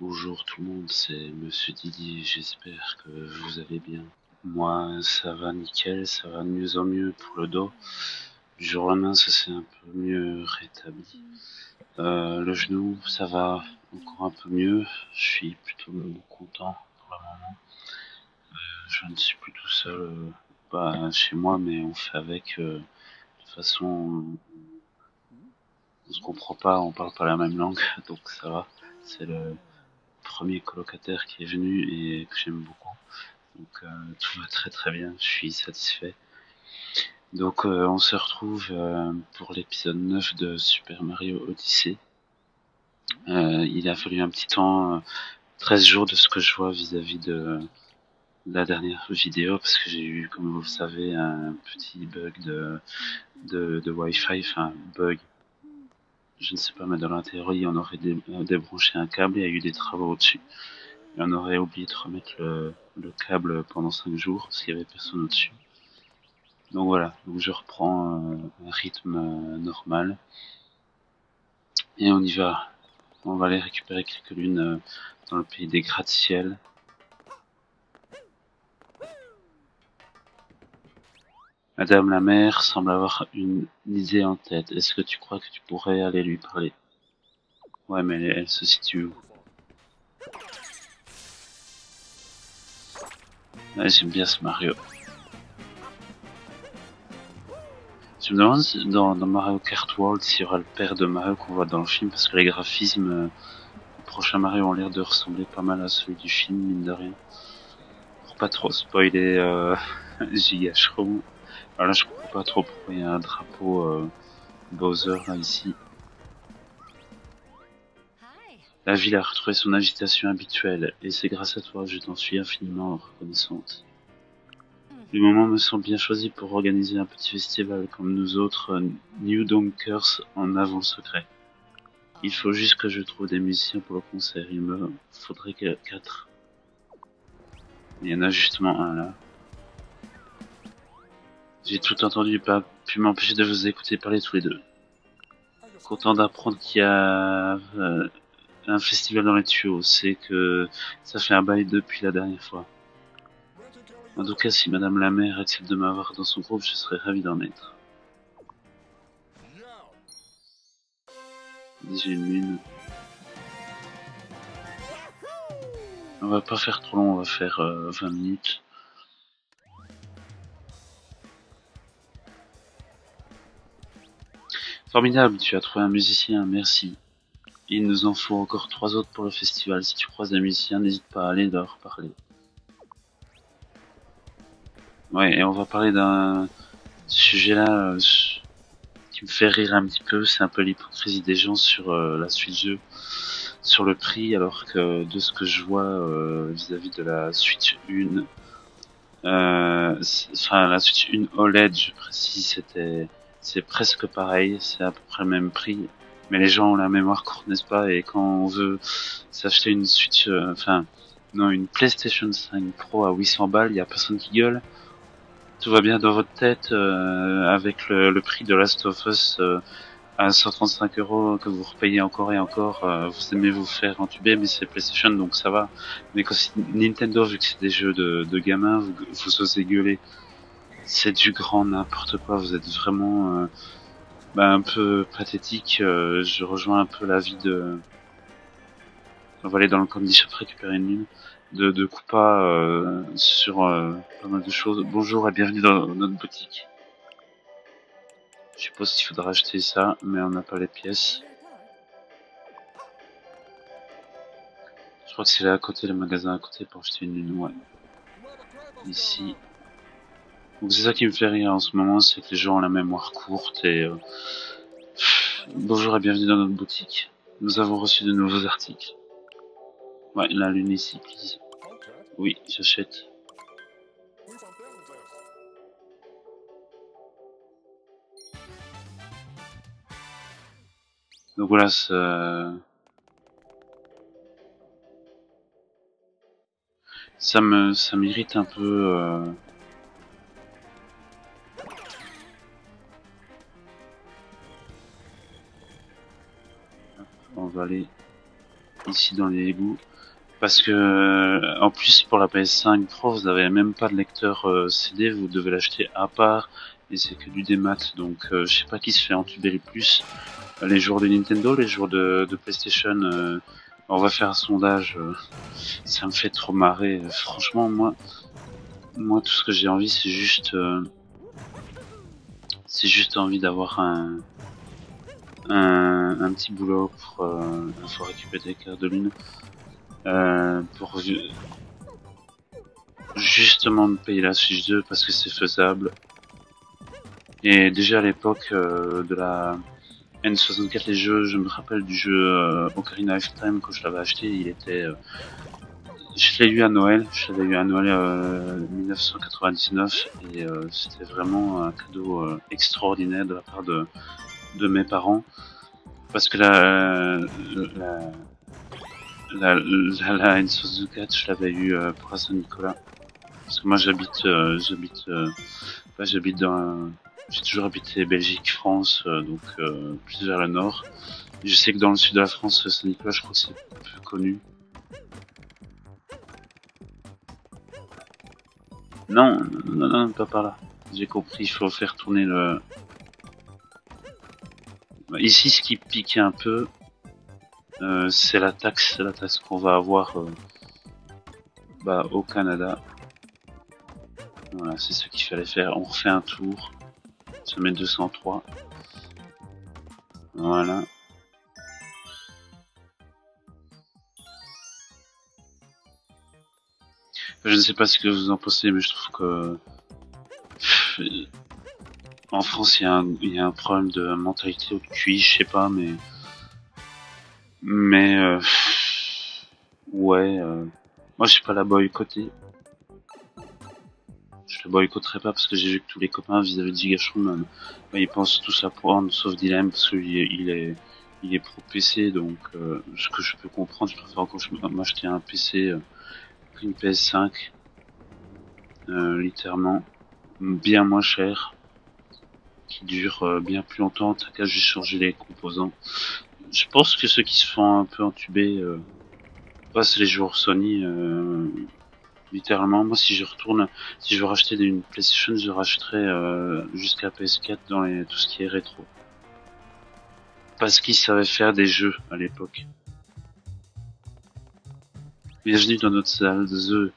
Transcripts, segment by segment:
Bonjour tout le monde, c'est Monsieur Didier, j'espère que vous allez bien. Moi, ça va nickel, ça va de mieux en mieux pour le dos. Du jour au lendemain, ça s'est un peu mieux rétabli. Le genou, ça va encore un peu mieux. Je suis plutôt content pour le moment. Je ne suis plus tout seul chez moi, mais on fait avec. De toute façon, on se comprend pas, on parle pas la même langue, donc ça va. C'est le premier colocataire qui est venu et que j'aime beaucoup. Donc tout va très très bien, je suis satisfait. Donc on se retrouve pour l'épisode 9 de Super Mario Odyssey. Il a fallu un petit temps, 13 jours de ce que je vois vis-à-vis de la dernière vidéo, parce que j'ai eu, comme vous le savez, un petit bug de Wi-Fi, enfin bug, je ne sais pas, mais dans la théorie on aurait débranché un câble, il y a eu des travaux au-dessus. Et on aurait oublié de remettre le câble pendant 5 jours, parce qu'il n'y avait personne au-dessus. Donc voilà, donc je reprends un rythme normal. Et on y va. On va aller récupérer quelques lunes dans le pays des gratte-ciel. Madame la mère semble avoir une idée en tête. Est-ce que tu crois que tu pourrais aller lui parler? Ouais, mais elle se situe où? Ouais, j'aime bien ce Mario. Je me demande si dans Mario Kart World s'il y aura le père de Mario qu'on voit dans le film, parce que les graphismes du prochain Mario ont l'air de ressembler pas mal à celui du film, mine de rien. Pour pas trop spoiler Giga Shroom. Alors là, je comprends pas trop pourquoi il y a un drapeau Bowser là ici. La ville a retrouvé son agitation habituelle, et c'est grâce à toi, je t'en suis infiniment reconnaissante. Le moment me semble bien choisi pour organiser un petit festival comme nous autres New Donkers en avant secret. Il faut juste que je trouve des musiciens pour le concert, il me faudrait 4. Il y en a justement un là. J'ai tout entendu, pas pu m'empêcher de vous écouter parler tous les deux. Content d'apprendre qu'il y a un festival dans les tuyaux, c'est que ça fait un bail depuis la dernière fois. En tout cas, si Madame la Mère accepte de m'avoir dans son groupe, je serais ravi d'en être. J'ai une lune. On va pas faire trop long, on va faire 20 minutes. Formidable, tu as trouvé un musicien, merci. Il nous en faut encore 3 autres pour le festival. Si tu croises des musiciens, n'hésite pas à aller leur parler. Ouais, et on va parler d'un sujet là qui me fait rire un petit peu. C'est un peu l'hypocrisie des gens sur la suite jeu, sur le prix, alors que de ce que je vois vis-à-vis de la Switch 1, enfin la Switch 1 OLED, je précise, c'est presque pareil, c'est à peu près le même prix. Mais les gens ont la mémoire courte, n'est-ce pas? Et quand on veut s'acheter une Switch, non, une PlayStation 5 Pro à 800 balles, il y a personne qui gueule. Tout va bien dans votre tête avec le prix de Last of Us à 135 € que vous repayez encore et encore. Vous aimez vous faire entuber, mais c'est PlayStation donc ça va. Mais quand c'est Nintendo, vu que c'est des jeux de gamins, vous osez gueuler. C'est du grand n'importe quoi. Vous êtes vraiment un peu pathétique. Je rejoins un peu l'avis de. On va aller dans le Candy Shop récupérer une mine de Koopa sur pas mal de choses. Bonjour et bienvenue dans notre boutique. Je suppose qu'il faudra acheter ça, mais on n'a pas les pièces. Je crois que c'est là à côté, le magasin à côté pour acheter une lune, ouais. Ici. Donc c'est ça qui me fait rire en ce moment, c'est que les gens ont la mémoire courte et... Bonjour et bienvenue dans notre boutique. Nous avons reçu de nouveaux articles. Ouais, la lune ici, please. Oui, j'achète. Donc voilà, ça m'irrite un peu. On va aller ici dans les égouts. Parce que en plus pour la PS5 Pro, vous n'avez même pas de lecteur CD, vous devez l'acheter à part et c'est que du démat. Donc je sais pas qui se fait entuber le plus, les joueurs de Nintendo, les joueurs de PlayStation. On va faire un sondage. Ça me fait trop marrer. Franchement, moi tout ce que j'ai envie, c'est juste envie d'avoir un petit boulot pour faut récupérer des cartes de lune. Pour justement me payer la Switch 2 parce que c'est faisable. Et déjà à l'époque de la N64, les jeux, je me rappelle du jeu Ocarina of Time quand je l'avais acheté, il était. Je l'ai eu à Noël, 1999 et c'était vraiment un cadeau extraordinaire de la part de mes parents parce que la N64 je l'avais eu pour la Saint-Nicolas. Parce que moi j'habite dans, j'ai toujours habité Belgique, France, donc plus vers le nord. Et je sais que dans le sud de la France, Saint-Nicolas, je crois que c'est peu connu. Non, non, non, pas par là. J'ai compris, il faut faire tourner le. Ici, ce qui pique un peu, c'est la taxe qu'on va avoir au Canada. Voilà, c'est ce qu'il fallait faire. On refait un tour. Ça met 203. Voilà. Je ne sais pas ce que vous en pensez, mais je trouve que en France, il y a un problème de mentalité au QI, je sais pas, mais ouais, moi je suis pas la boycotter. Je le boycotterai pas parce que j'ai vu que tous les copains vis-à-vis de Gigashroom, ils pensent tous à prendre, sauf Dylan parce qu'il est pro PC, donc ce que je peux comprendre, je préfère encore m'acheter un PC qu'une PS5, littéralement, bien moins cher, qui dure bien plus longtemps, t'as qu'à juste changer les composants. Je pense que ceux qui se font un peu entuber, c'est les joueurs Sony, littéralement. Moi, si je veux racheter une PlayStation, je rachèterai jusqu'à PS4 dans tout ce qui est rétro. Parce qu'ils savaient faire des jeux à l'époque. Bienvenue dans notre salle de The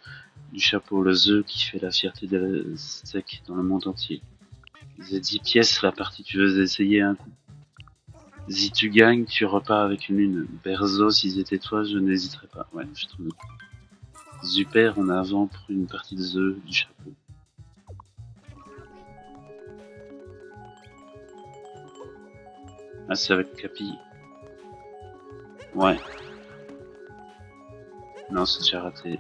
du chapeau, le The qui fait la fierté de la steak dans le monde entier. The 10 pièces, la partie tu veux essayer un coup. Si tu gagnes, tu repars avec une lune. Berzo, si c'était toi, je n'hésiterais pas. Ouais, je trouve. Super, on a avant pour une partie de The du chapeau. Ah, c'est avec Capi. Ouais. Non, c'est déjà raté.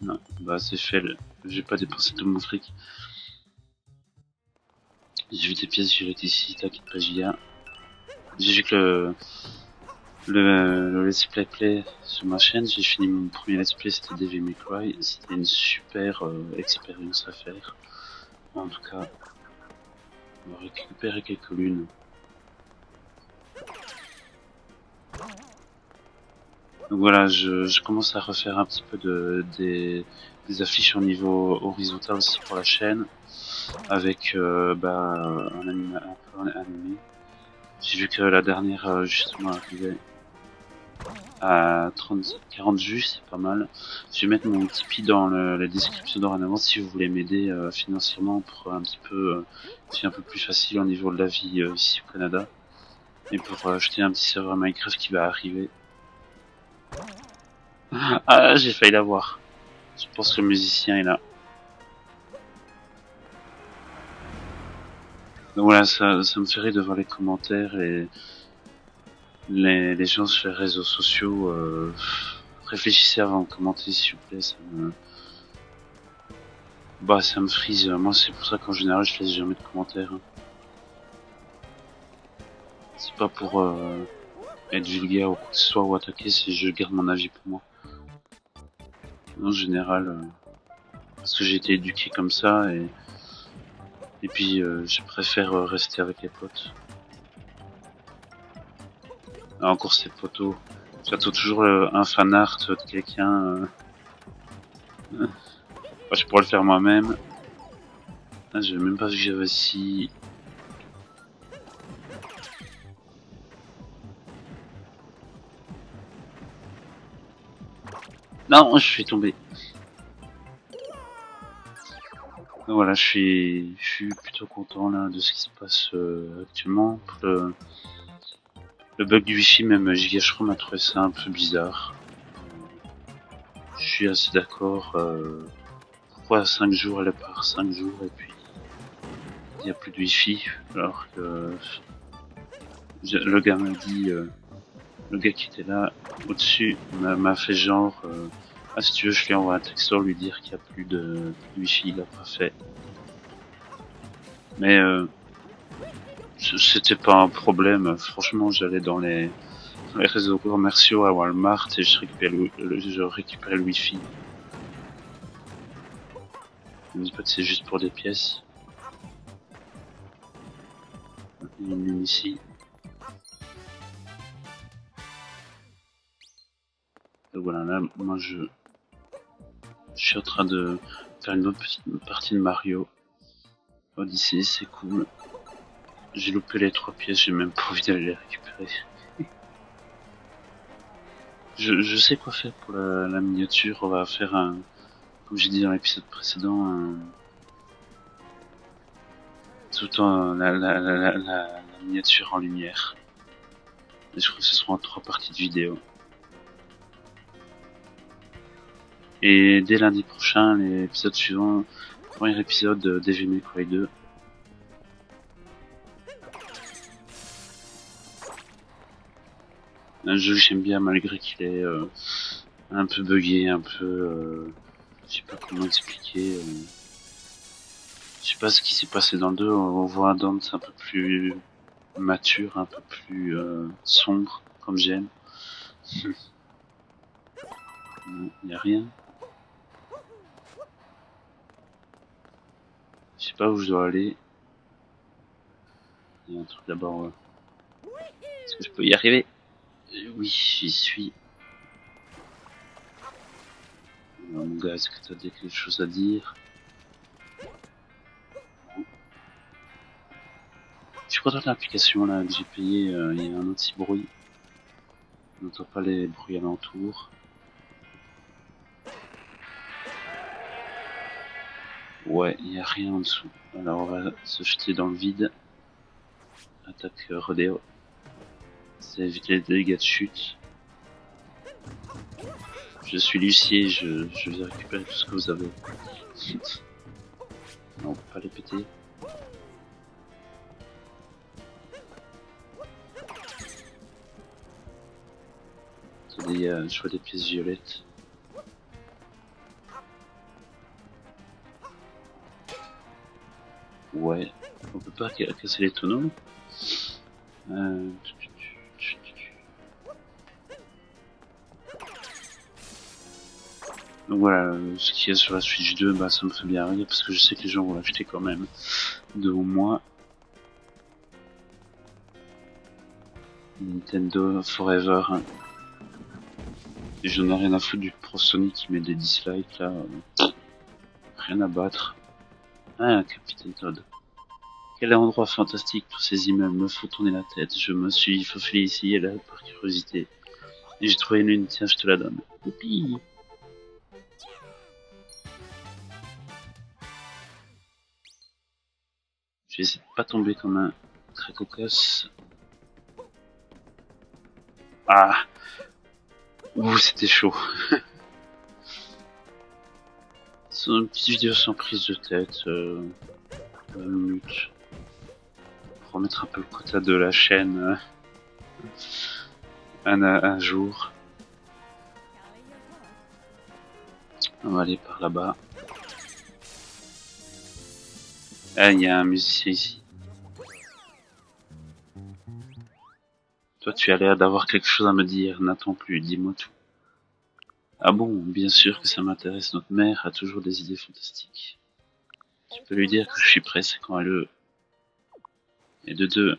Non, bah c'est fait. J'ai pas dépensé tout mon fric. J'ai vu des pièces violettes ici, t'inquiète pas, j'y ai. J'ai vu que le Let's Play sur ma chaîne, j'ai fini mon premier Let's Play, c'était Devil May Cry. C'était une super expérience à faire. En tout cas, on va récupérer quelques lunes. Donc voilà, je commence à refaire un petit peu des affiches au niveau horizontal aussi pour la chaîne, avec un peu animé. J'ai vu que la dernière justement arrivait à 40 vues, c'est pas mal. Je vais mettre mon Tipeee dans la description dorénavant si vous voulez m'aider financièrement pour un petit peu, c'est un peu plus facile au niveau de la vie ici au Canada. Et pour acheter un petit serveur Minecraft qui va arriver. Ah, j'ai failli l'avoir. Je pense que le musicien est là. Donc voilà, ça me fait rire de voir les commentaires et les gens sur les réseaux sociaux. Réfléchissez avant de commenter s'il vous plaît. Ça me frise. Moi c'est pour ça qu'en général je laisse jamais de commentaires. Hein. C'est pas pour être vulgaire ou quoi que ce soit ou attaquer, c'est je garde mon avis pour moi. En général, parce que j'ai été éduqué comme ça et puis je préfère rester avec les potes. Ah, encore ces poteaux. J'attends toujours un fan art de quelqu'un. Je pourrais le faire moi-même. Ah, j'ai même pas vu que j'avais si... Non, je suis tombé. Voilà, je suis plutôt content là de ce qui se passe actuellement. Le bug du wifi, même Gigashro m'a trouvé ça un peu bizarre. Je suis assez d'accord. Pourquoi 5 jours elle part 5 jours et puis il n'y a plus de wifi alors que le gars m'a dit, le gars qui était là au-dessus m'a fait genre ah si tu veux je lui envoie un texto lui dire qu'il n'y a plus de wifi, il a pas fait. Mais c'était pas un problème, franchement j'allais dans les réseaux commerciaux à Walmart et je récupérais le wifi. Je me dis pas que c'est juste pour des pièces. Une ici. Et voilà, là, moi je suis en train de faire une autre petite partie de Mario Odyssey, c'est cool. J'ai loupé les 3 pièces, j'ai même pas envie d'aller les récupérer. Je sais quoi faire pour la miniature, on va faire un, comme j'ai dit dans l'épisode précédent, tout en la miniature en lumière. Et je crois que ce sera en 3 parties de vidéo. Et dès lundi prochain, l'épisode suivant, premier épisode de Devil May Cry 2. Un jeu que j'aime bien malgré qu'il est un peu buggé, un peu... je sais pas comment expliquer. Je sais pas ce qui s'est passé dans le 2, on voit un Dante un peu plus mature, un peu plus sombre, comme j'aime. Il y a rien. Je sais pas où je dois aller. Il y a un truc d'abord. Est-ce que je peux y arriver? Oui, j'y suis. Alors, mon gars, est-ce que tu as quelque chose à dire? Je suis content de l'application là que j'ai payé. Il y a un anti-bruit. On n'entend pas les bruits alentours. Ouais, il n'y a rien en dessous. Alors on va se jeter dans le vide. Attaque Rodeo. Ça évite les dégâts de chute. Je suis l'huissier, je vais récupérer tout ce que vous avez. Non, on peut pas les péter. Attendez, je vois des pièces violettes. Ouais, on peut pas casser les tonneaux. Euh... Donc voilà, ce qu'il y a sur la Switch 2, bah ça me fait bien rire parce que je sais que les gens vont l'acheter quand même. Devant moi. Nintendo Forever. Hein. Et j'en ai rien à foutre du Pro Sonic qui met des dislikes là. Rien à battre. Ah, Capitaine Todd. Quel endroit fantastique, tous ces immeubles me font tourner la tête. Je me suis faufilé ici et là par curiosité. Et j'ai trouvé une lune, tiens, je te la donne. Youpi! Je vais essayer de pas tomber comme un très cocasse. Ah! Ouh, c'était chaud. C'est une petite vidéo sans prise de tête. 20 minutes. Pour remettre un peu le quota de la chaîne un jour. On va aller par là-bas. Ah, il y a un musicien ici. Toi, tu as l'air d'avoir quelque chose à me dire. N'attends plus, dis-moi tout. Ah bon, bien sûr que ça m'intéresse. Notre mère a toujours des idées fantastiques. Tu peux lui dire que je suis pressé quand elle veut. Et de deux.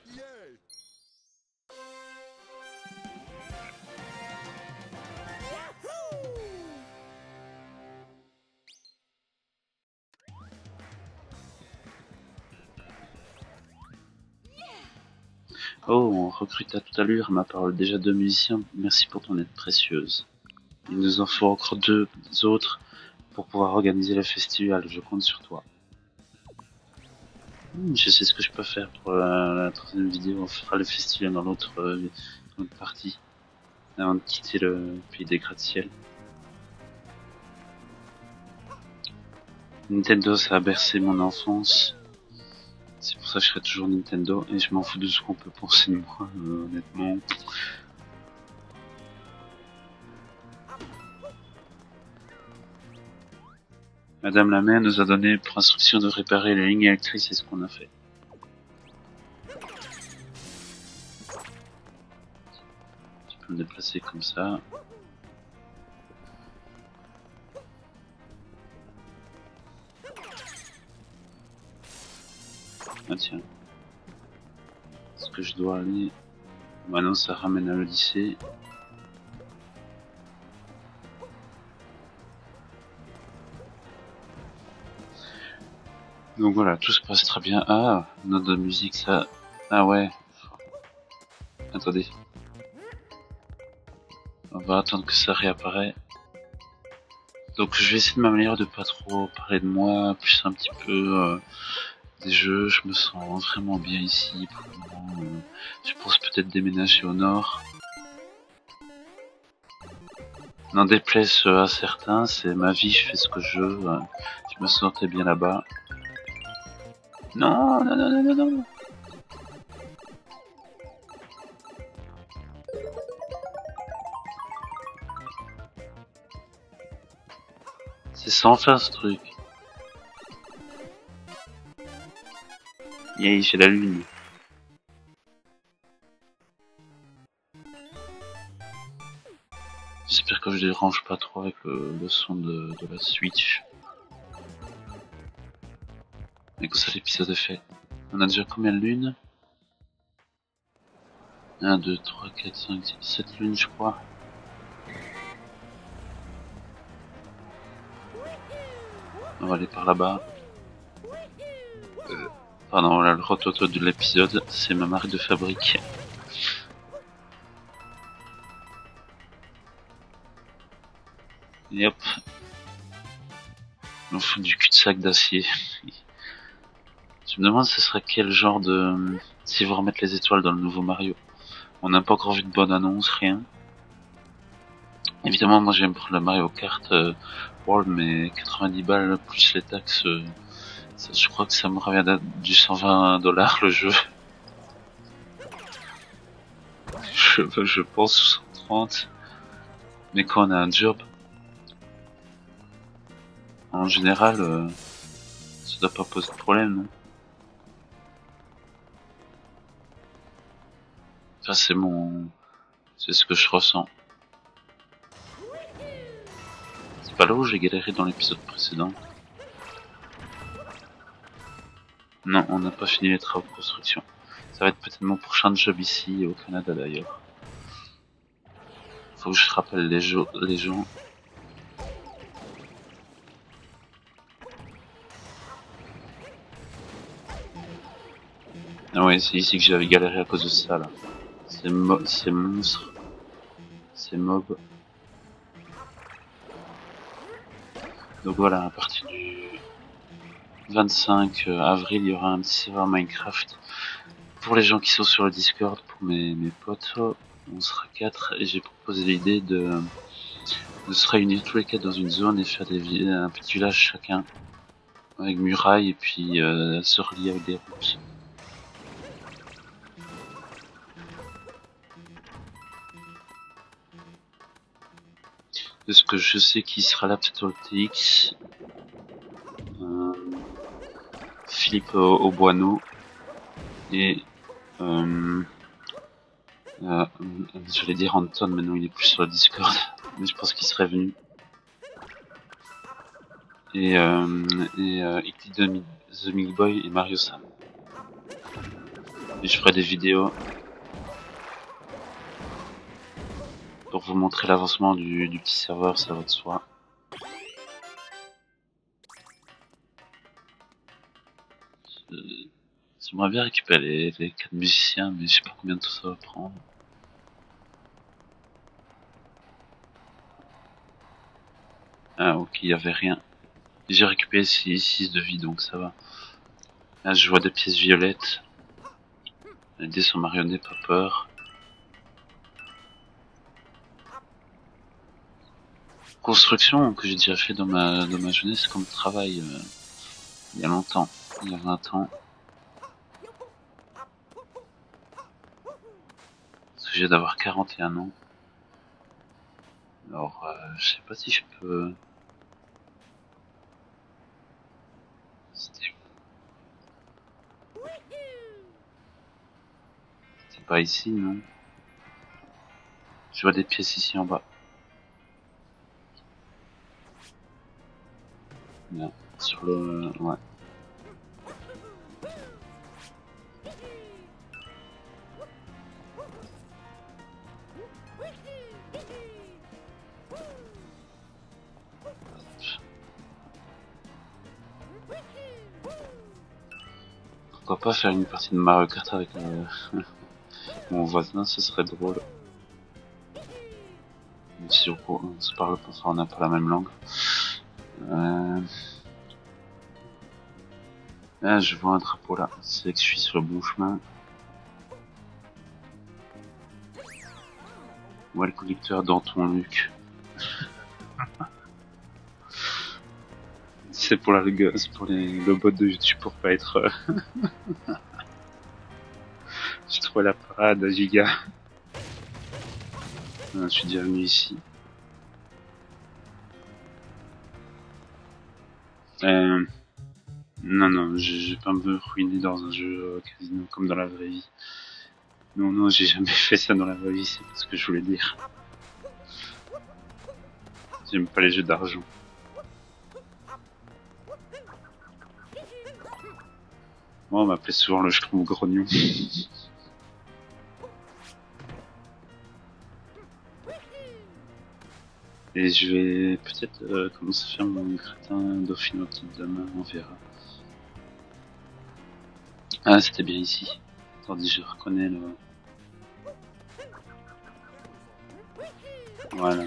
Oh, on recrute à toute allure, ma parole. Déjà 2 musiciens, merci pour ton aide précieuse. Il nous en faut encore 2 autres pour pouvoir organiser le festival, je compte sur toi. Je sais ce que je peux faire pour la troisième vidéo, on fera le festival dans l'autre partie, avant de quitter le pays des gratte-ciel. Nintendo, ça a bercé mon enfance. C'est pour ça que je serai toujours Nintendo et je m'en fous de ce qu'on peut penser de moi, honnêtement. Madame la mère nous a donné pour instruction de réparer les lignes électriques, c'est ce qu'on a fait. Tu peux me déplacer comme ça. Ah tiens. Est-ce que je dois aller... Bah non, ça ramène à l'Odyssée. Donc voilà, tout se passe très bien. Ah, note de musique, ça... Ah ouais. Attendez. On va attendre que ça réapparaît. Donc je vais essayer de m'améliorer de pas trop parler de moi, plus un petit peu des jeux. Je me sens vraiment bien ici pour le moment. Je pense peut-être déménager au nord. N'en déplaise à certains, c'est ma vie, je fais ce que je veux. Je me sentais bien là-bas. Non, non, non, non, non, non. C'est sans fin ce truc. Yay, j'ai la lune. J'espère que je dérange pas trop avec le son de la Switch. Et que ça l'épisode est fait. On a déjà combien de lunes? 1, 2, 3, 4, 5, 6, 7 lunes je crois. On va aller par là-bas. Pardon, là le rototo de l'épisode, c'est ma marque de fabrique. Et hop. On fout du cul-de-sac d'acier. Je me demande ce serait quel genre de... S'ils vont remettre les étoiles dans le nouveau Mario. On n'a pas encore vu de bonne annonce, rien. Évidemment, moi j'aime prendre le Mario Kart World, mais 90 balles plus les taxes, ça, je crois que ça me revient du 120$ le jeu. Je pense 130. Mais quand on a un job, en général, ça doit pas poser de problème, non? Enfin, c'est ce que je ressens. C'est pas là où j'ai galéré dans l'épisode précédent. Non, on n'a pas fini les travaux de construction. Ça va être peut-être mon prochain job ici, au Canada d'ailleurs. Faut que je rappelle les gens. Ah ouais, c'est ici que j'avais galéré à cause de ça là. Ces monstres. Ces mobs. Donc voilà, à partir du 25 avril, il y aura un petit serveur Minecraft. Pour les gens qui sont sur le Discord, pour mes potes, on sera 4 et j'ai proposé l'idée de se réunir tous les 4 dans une zone et faire un petit village chacun. Avec muraille et puis se relier avec des routes. De ce que je sais qui sera là, peut-être au TX. Philippe au Boineau. Et j'allais dire Anton, mais non, il est plus sur le Discord. Mais je pense qu'il serait venu. Et Eclipse The Milk Boy et Mario Sam. Et je ferai des vidéos pour vous montrer l'avancement du petit serveur, ça va de soi. J'aimerais bien récupérer les 4 musiciens, mais je sais pas combien de temps ça va prendre. Ah ok, il y avait rien. J'ai récupéré 6 de vie, donc ça va. Là, je vois des pièces violettes. Les dés sont marionnettes, pas peur. Construction que j'ai déjà fait dans ma jeunesse comme travail il y a longtemps, il y a 20 ans. Parce que j'ai d'avoir 41 ans. Alors, je sais pas si je peux... C'était pas ici, non? Je vois des pièces ici en bas. Non, sur le... ouais. Pourquoi pas faire une partie de Mario Kart avec mon voisin, ce serait drôle. Même si on se parle pas, on n'a pas la même langue. Ah, je vois un drapeau là, c'est que je suis sur le bon chemin. Ouais, le collecteur dans ton nuque. C'est pour c'est pour le bot de YouTube pour pas être... J'ai trouvé la parade à giga. Je suis déjà venu ici. Non, non, je vais pas me ruiner dans un jeu casino comme dans la vraie vie. Non, non, j'ai jamais fait ça dans la vraie vie, c'est pas ce que je voulais dire. J'aime pas les jeux d'argent. Moi, on m'appelait souvent le Schtroumpf grognon. Et je vais peut-être commencer à faire mon gratin dauphinois demain, on verra. Ah, c'était bien ici. Attendez, je reconnais le... Voilà.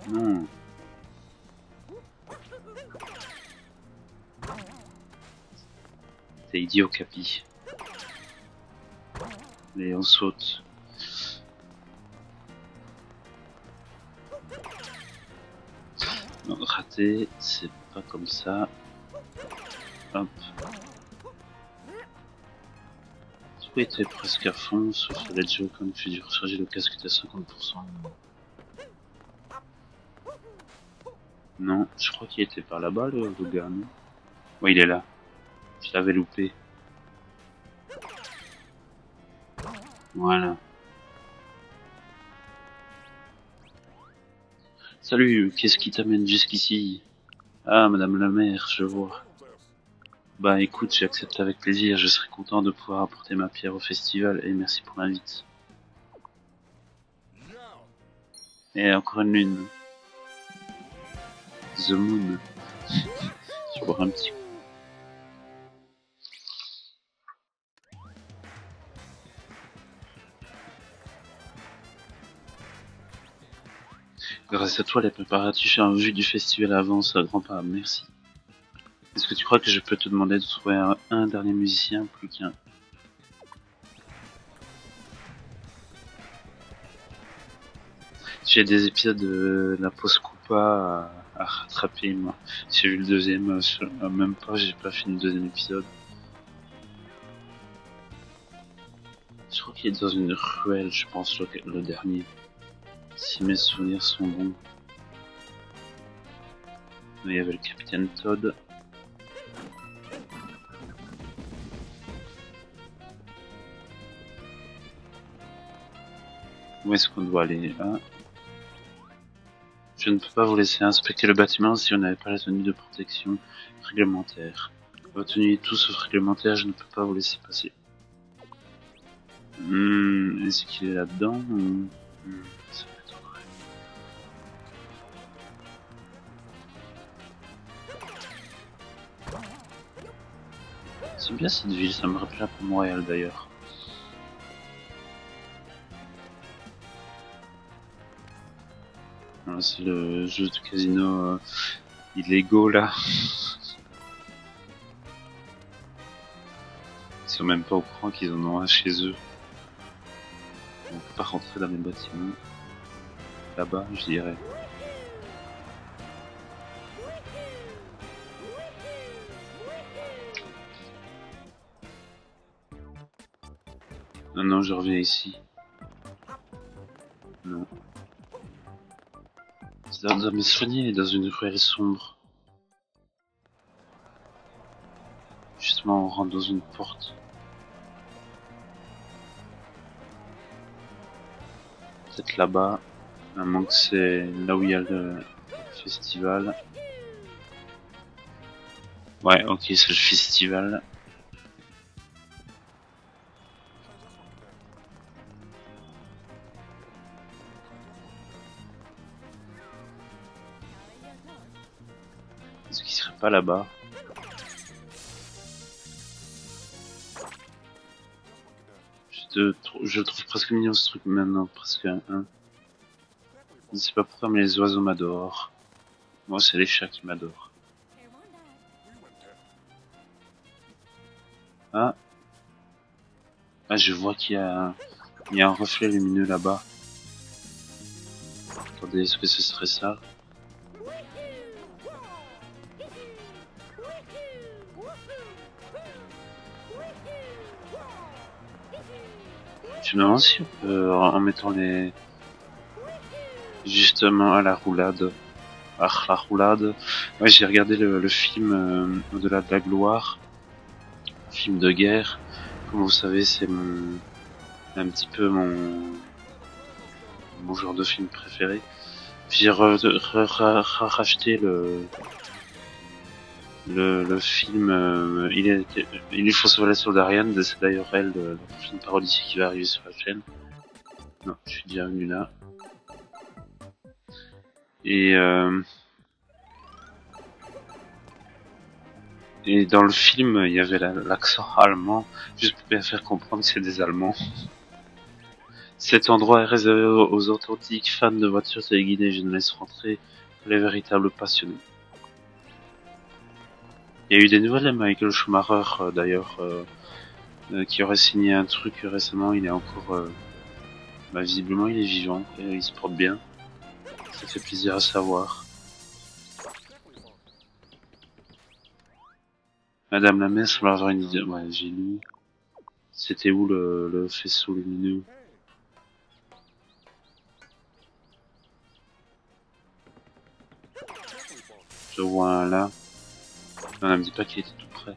Non. T'es idiot, Capi. Allez, on saute. Non, raté, c'est pas comme ça. Hop. Tout était presque à fond, sauf le Let's Go quand tu dis recharger le casque était à 50%. Non, je crois qu'il était par là-bas le gars, non? Ouais, il est là. Je l'avais loupé. Voilà. Salut, qu'est-ce qui t'amène jusqu'ici? Ah, madame la maire, je vois. Bah écoute, j'accepte avec plaisir, je serai content de pouvoir apporter ma pierre au festival et merci pour l'invite. Et encore une lune. The Moon. Je bois un petit coup. Grâce à toi, les préparatifs en vue du festival avancent à grands pas, merci. Est-ce que tu crois que je peux te demander de trouver un dernier musicien, plus qu'un? J'ai des épisodes de la pause Koopa à rattraper, moi. J'ai vu le deuxième, même pas, j'ai pas fini le deuxième épisode. Je crois qu'il est dans une ruelle, je pense, le dernier. Si mes souvenirs sont bons. Il y avait le capitaine Todd. Où est-ce qu'on doit aller là? Je ne peux pas vous laisser inspecter le bâtiment si vous n'avez pas la tenue de protection réglementaire. Votre tenue est tout sauf réglementaire, je ne peux pas vous laisser passer. Est-ce qu'il est là-dedans ça va être vrai. C'est bien cette ville, ça me rappelle un peu Montréal d'ailleurs. Voilà, c'est le jeu de casino illégaux là. Ils sont même pas au courant qu'ils en ont un chez eux. On peut pas rentrer dans les bâtiments. Là-bas, je dirais. Non, non, je reviens ici. Non. Dans mes souvenirs, il est dans une ruelle sombre. Justement, on rentre dans une porte. Peut-être là-bas. À moins que c'est là où il y a le festival. Ouais, ok, c'est le festival. Est-ce qu'il serait pas là-bas? Je le trouve presque mignon ce truc maintenant, presque un. Je sais pas pourquoi, mais les oiseaux m'adorent. Moi, c'est les chats qui m'adorent. Ah, ah, je vois qu'il y a un reflet lumineux là-bas. Attendez, est-ce que ce serait ça? Je me demande si on peut, en mettant les... Justement à la roulade. Ah, la roulade. Ouais, j'ai regardé le film Au-delà de la gloire. Film de guerre. Comme vous savez, c'est un petit peu mon genre de film préféré. Puis j'ai racheté le film Il faut sauver la soldat Ryan, c'est d'ailleurs elle, le film parodie qui va arriver sur la chaîne. Non, je suis déjà venu là. Et dans le film, il y avait l'accent allemand, juste pour bien faire comprendre que c'est des Allemands. Cet endroit est réservé aux authentiques fans de voitures téléguidées. Je ne laisse rentrer les véritables passionnés. Il y a eu des nouvelles de Michael Schumacher, d'ailleurs, qui aurait signé un truc récemment. Il est encore... visiblement, il est vivant et il se porte bien. Ça fait plaisir à savoir. Madame la maire semble avoir une idée. Ouais, j'ai lu. C'était où le faisceau lumineux? Je vois un là. Non, elle me dit pas qu'il était tout près.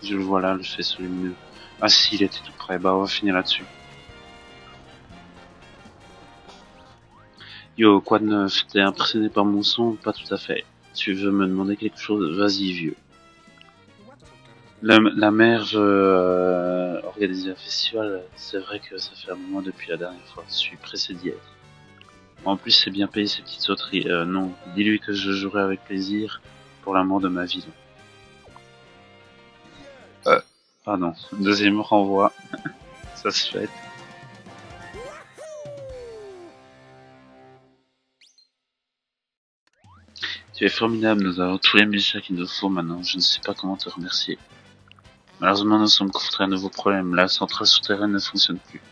Je le vois là, le faisceau lumineux. Ah si, il était tout près. Bah, on va finir là-dessus. Yo, quoi de neuf? T'es impressionné par mon son? Pas tout à fait. Tu veux me demander quelque chose? Vas-y, vieux. La mère veut organiser un festival. C'est vrai que ça fait un moment depuis la dernière fois. Je suis pressé d'y être. En plus, c'est bien payé ces petites sauteries. Non, dis-lui que je jouerai avec plaisir pour l'amour de ma ville. Pardon, deuxième renvoi. Ça se fait. Tu es formidable, nous avons tous les musiciens qu'il nous faut maintenant. Je ne sais pas comment te remercier. Malheureusement, nous sommes confrontés à un nouveau problème. La centrale souterraine ne fonctionne plus.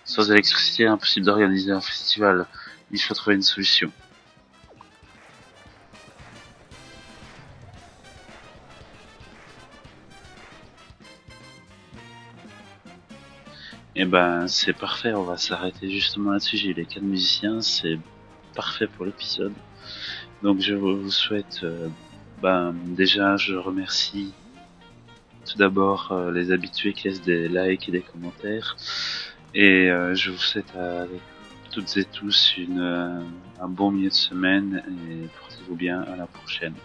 Sans électricité, impossible d'organiser un festival. Il faut trouver une solution. Et ben, c'est parfait, on va s'arrêter justement là-dessus. J'ai eu les 4 musiciens, c'est parfait pour l'épisode. Donc je vous souhaite, déjà je remercie tout d'abord les habitués qui laissent des likes et des commentaires. Et je vous souhaite à toutes et tous un bon milieu de semaine et portez-vous bien, à la prochaine.